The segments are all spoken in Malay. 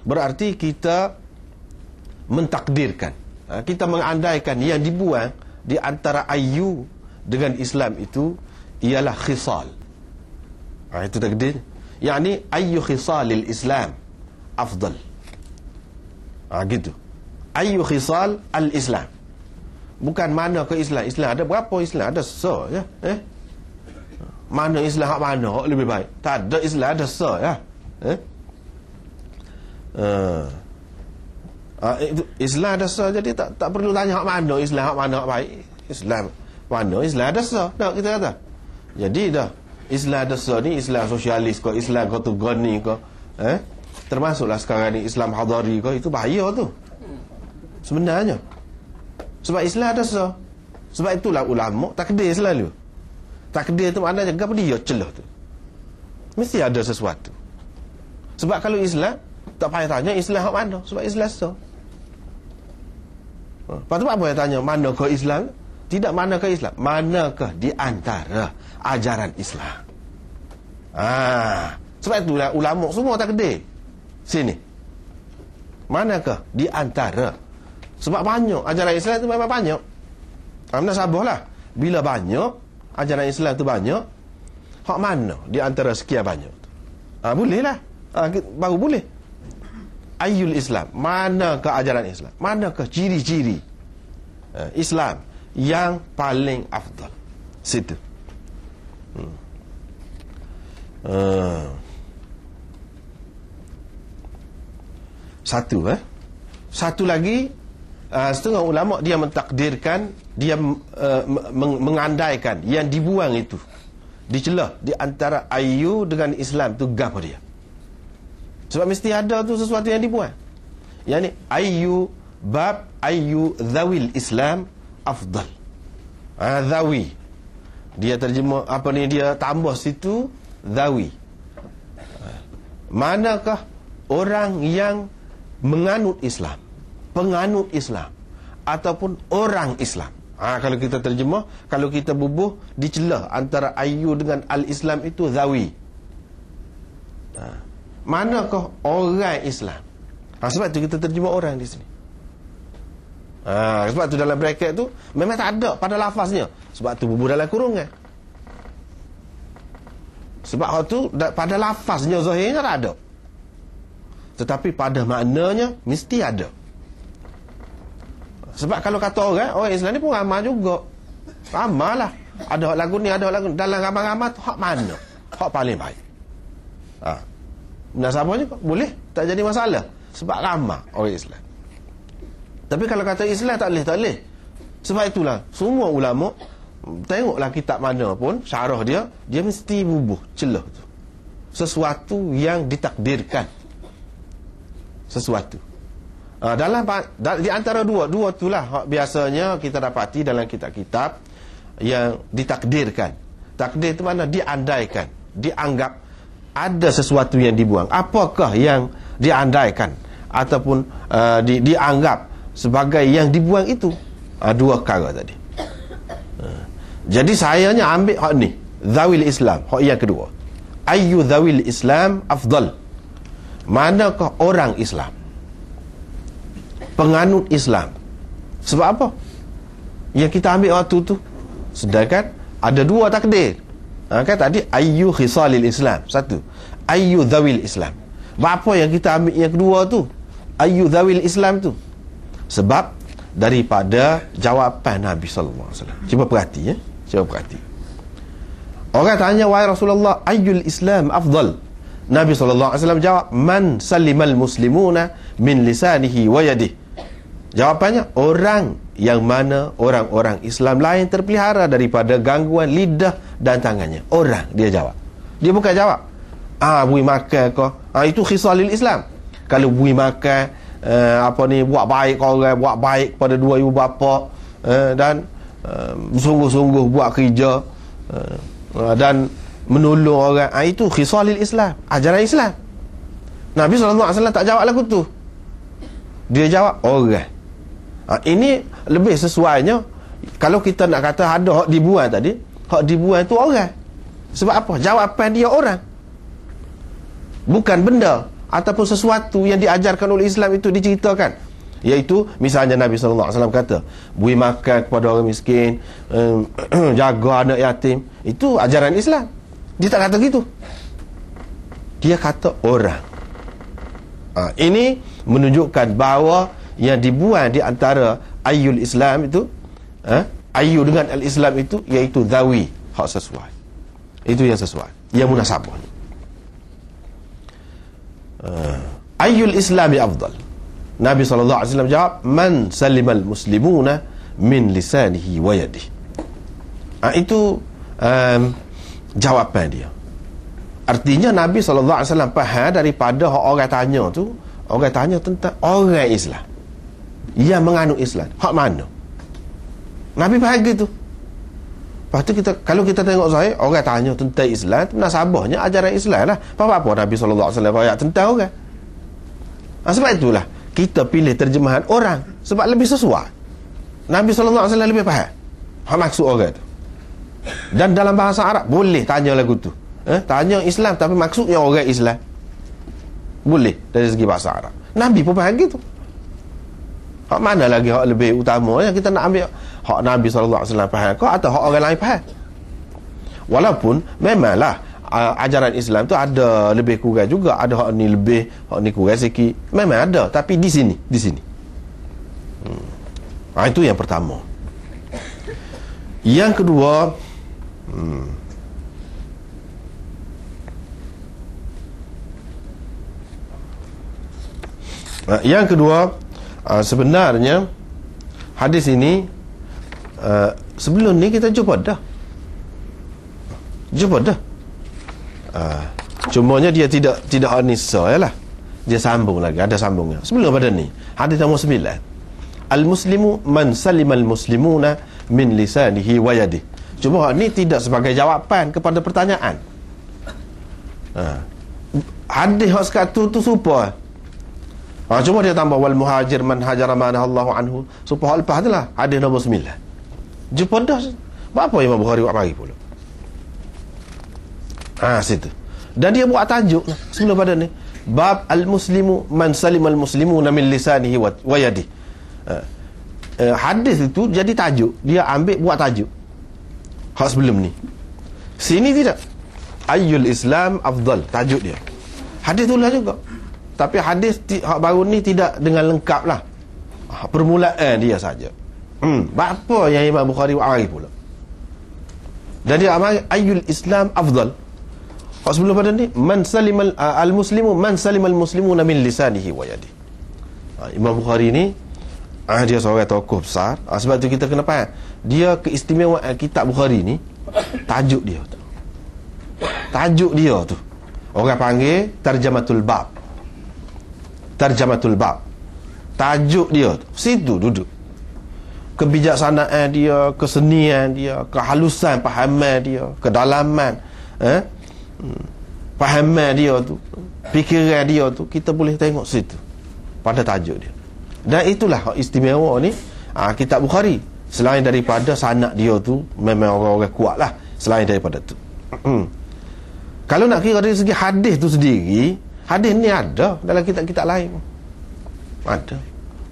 Berarti kita mentakdirkan, kita mengandaikan yang dibuang di antara ayu dengan Islam itu ialah khisal. Itu takdir. Yani ayu khisalil Islam afdal. Gitu. Ayu khisal al-Islam. Bukan mana ke Islam. Islam ada berapa Islam? Ada ya. Mana Islam hak mana hak lebih baik? Tak ada Islam ada ya. Itu Islam ada jadi tak perlu tanya hak mana Islam hak mana hak baik. Islam mana Islam ada tak kita kata. Jadi dah Islam ada ni Islam sosialis ke Islam Qatugani ke termasuklah sekarang ni Islam hadari ke, itu bahaya tu sebenarnya. Sebab Islam ada sebab itulah ulama takdir selalu. Takdir tu maknanya apa dia celah tu. Mesti ada sesuatu. Sebab kalau Islam tak payah tanya Islam hak mana, sebab Islam lepas tu apa yang tanya mana ke Islam? Tidak mana ke Islam, manakah di antara ajaran Islam. Sebab itulah ulama semua takdir sini. Manakah di antara? Sebab banyak ajaran Islam itu memang banyak. Anda sabarlah. Bila banyak ajaran Islam itu banyak, hak mana di antara sekian banyak? Bolehlah. Baru boleh. Ayul Islam, manakah ajaran Islam? Manakah ciri-ciri Islam yang paling afdal? Situ. Satu lagi, setengah ulama dia mentakdirkan, dia mengandaikan yang dibuang itu dicelah di antara ayu dengan Islam tu gapo dia. Sebab mesti ada tu sesuatu yang dibuang. Yani ayu zawil Islam afdal. Zawi. Dia terjemah apa ni, dia tambah situ zawi. Manakah orang yang menganut Islam, penganut Islam, ataupun orang Islam. Kalau kita terjemah, kalau kita bubuh dicelah antara ayu dengan al-Islam itu zawi. Manakah orang Islam? Sebab tu kita terjemah orang di sini. Sebab tu dalam bracket tu memang tak ada pada lafaznya. Sebab tu bubuh dalam kurungan. Sebab hal tu pada lafaznya zahirnya tak ada. Tetapi pada maknanya mesti ada. Sebab kalau kata orang Islam ni pun ramah juga. Ramah lah. Ada hak lagu ni, ada hak lagu ni. Dalam ramah-ramah tu hak mana? Hak paling baik. Benar sama juga. Boleh. Tak jadi masalah. Sebab ramah orang Islam. Tapi kalau kata Islam tak boleh. Sebab itulah semua ulama, tengoklah kitab mana pun, syarah dia mesti bubuh celah tu. Sesuatu yang ditakdirkan. Sesuatu. Di antara dua itulah biasanya kita dapati dalam kitab-kitab yang ditakdirkan. Takdir itu mana? Diandaikan, dianggap ada sesuatu yang dibuang. Apakah yang diandaikan ataupun dianggap sebagai yang dibuang itu? Dua perkara tadi. Jadi sayanya ambil hak ni, zawil Islam, hak yang kedua. Ayyu zawil Islam afdal. Manakah orang Islam, penganut Islam? Sebab apa yang kita ambil waktu tu? Sedangkan ada dua takdir. Kan tadi ayyu khisalil Islam, satu. Ayyu zawil Islam. Apa yang kita ambil yang kedua tu? Ayyu zawil Islam tu. Sebab daripada jawapan Nabi sallallahu alaihi wasallam. Cuba perhati ya. Cuba perhati. Orang tanya, wahai Rasulullah, ayyul Islam afdal? Nabi sallallahu alaihi wasallam jawab, man salimal muslimuna min lisanihi wa yadihi. Jawapannya, orang yang mana orang-orang Islam lain terpelihara daripada gangguan lidah dan tangannya. Orang, dia jawab. Dia bukan jawab bui makan kau. Itu khisalil Islam. Kalau bui makan, buat baik kau orang, buat baik pada dua ibu bapa, dan sungguh-sungguh buat kerja, dan menolong orang, itu khisalil Islam, ajaran Islam. Nabi SAW tak jawab lagu tu. Dia jawab orang. Ini lebih sesuainya. Kalau kita nak kata ada hak dibuang tadi, hak dibuang itu orang. Sebab apa? Jawapan dia orang, bukan benda. ataupun sesuatu yang diajarkan oleh Islam itu diceritakan, iaitu misalnya Nabi SAW kata beri makan kepada orang miskin, jaga anak yatim, itu ajaran Islam. Dia tak kata gitu, dia kata orang. Ini menunjukkan bahawa yang dibuang di antara ayyul Islam itu, ayyu dengan al-Islam itu, iaitu zawi, hak sesuai. Itu yang sesuai, yang munasabah. Ayyul Islami afdal. Nabi SAW jawab, man salimal muslimuna min lisanihi wa yadihi. Itu jawapan dia. Artinya Nabi SAW faham daripada orang tanya tu, orang tanya tentang orang Islam yang menganut Islam, hak mana. Nabi faham gitu. Lepas tu kalau kita tengok saya, orang tanya tentang Islam, nasabahnya ajaran Islam lah. Apa Nabi SAW ayat tentang orang. Sebab itulah kita pilih terjemahan orang, sebab lebih sesuai. Nabi SAW lebih faham apa maksud orang tu. Dan dalam bahasa Arab boleh tanya lagu tu, tanya Islam tapi maksudnya orang Islam, boleh dari segi bahasa Arab. Nabi pun faham gitu. Hak mana lagi hak lebih utama yang kita nak ambil? Hak Nabi SAW faham kau atau hak orang lain faham? Walaupun memanglah ajaran Islam tu ada lebih kurang juga, ada hak ni lebih, hak ni kurang sikit, memang ada, tapi di sini itu yang pertama. Yang kedua, sebenarnya hadis ini sebelum ni kita jumpa dah. Cumanya dia tidak anisa lah. Dia sambung lagi, ada sambungnya. Sebelum pada ni, hadis nombor 9. Al-muslimu man salimal muslimuna min lisanihi wa yadihi. Cuma ni tidak sebagai jawapan kepada pertanyaan. Hadis hak sekatu tu serupa. Cuma dia tambah wal muhajir man hajara ma Allahu anhu. Supaya lepas tu lah hadis nombor 9. Jumpa dah. Apa Imam Bukhari buat mari pula? Situ. Dan dia buat tajuk sebelum pada ni, bab al-muslimu man salimal muslimuna min lisanihi wa yadihi. Hadis itu jadi tajuk, dia ambil buat tajuk hak sebelum ni. Sini tidak. Ayyul Islam afdal, tajuk dia. Hadis tu lah juga, tapi hadis hak baru ni tidak dengan lengkap lah. Permulaan dia saja. Apa yang Imam Bukhari buat mari pula? Dan dia amal ayyul Islam afdal. Hak sebelum pada ni, man salimal al-muslimu man salimal muslimuna min lisanihi wa yadihi. Imam Bukhari ni dia seorang tokoh besar. Sebab tu kita kena faham dia keistimewaan kitab Bukhari ni, tajuk dia tu orang panggil tarjamatul bab. Tajuk dia tu, situ duduk kebijaksanaan dia, kesenian dia, kehalusan pahaman dia, kedalaman pahaman dia tu, fikiran dia tu, kita boleh tengok situ pada tajuk dia. Dan itulah istimewa ni kitab Bukhari. Selain daripada sanad dia tu memang orang-orang kuat lah, selain daripada tu. Kalau nak kira dari segi hadis tu sendiri, hadis ni ada dalam kitab-kitab lain, ada,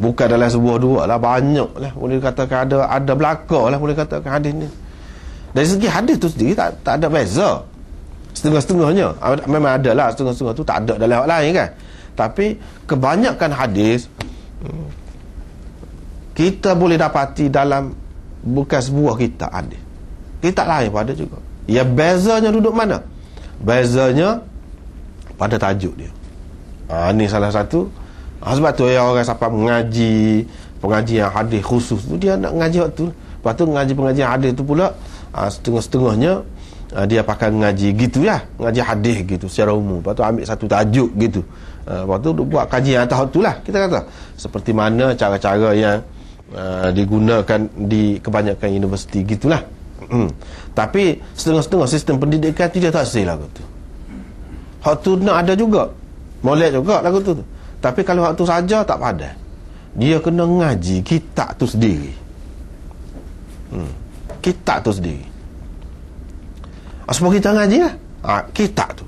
bukan dalam sebuah dua lah, banyak lah, boleh katakan ada belakang lah, boleh katakan hadis ni. Dari segi hadis tu sendiri tak ada beza. Setengah-setengahnya memang ada lah, setengah-setengah tu tak ada dalam hal lain kan. Tapi kebanyakan hadis kita boleh dapati dalam bukan sebuah kitab hadis, kitab lain pada juga. Ya, bezanya duduk mana? Bezanya pada tajuk dia. Ni salah satu. Sebab tu orang siapa mengaji pengajian hadis khusus tu, dia nak mengaji waktu. Lepas tu mengaji pengajian hadis tu pula setengah-setengahnya dia pakai mengaji gitu lah, mengaji hadis gitu secara umum. Lepas tu ambil satu tajuk gitu. Lepas tu buat kajian atas tu lah, kita kata seperti mana cara-cara yang digunakan di kebanyakan universiti gitulah. Tapi setengah-setengah sistem pendidikan tidak tak sel lagu tu. Hak tu nak ada juga, molek juga lagu tu. Tapi kalau hak tu saja tak padan, dia kena ngaji kitab tu sendiri. Kitab tu sendiri. Sebab kita ngaji lah kitab tu.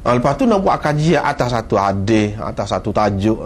Lepas tu nak buat kajian atas satu hadis, atas satu tajuk,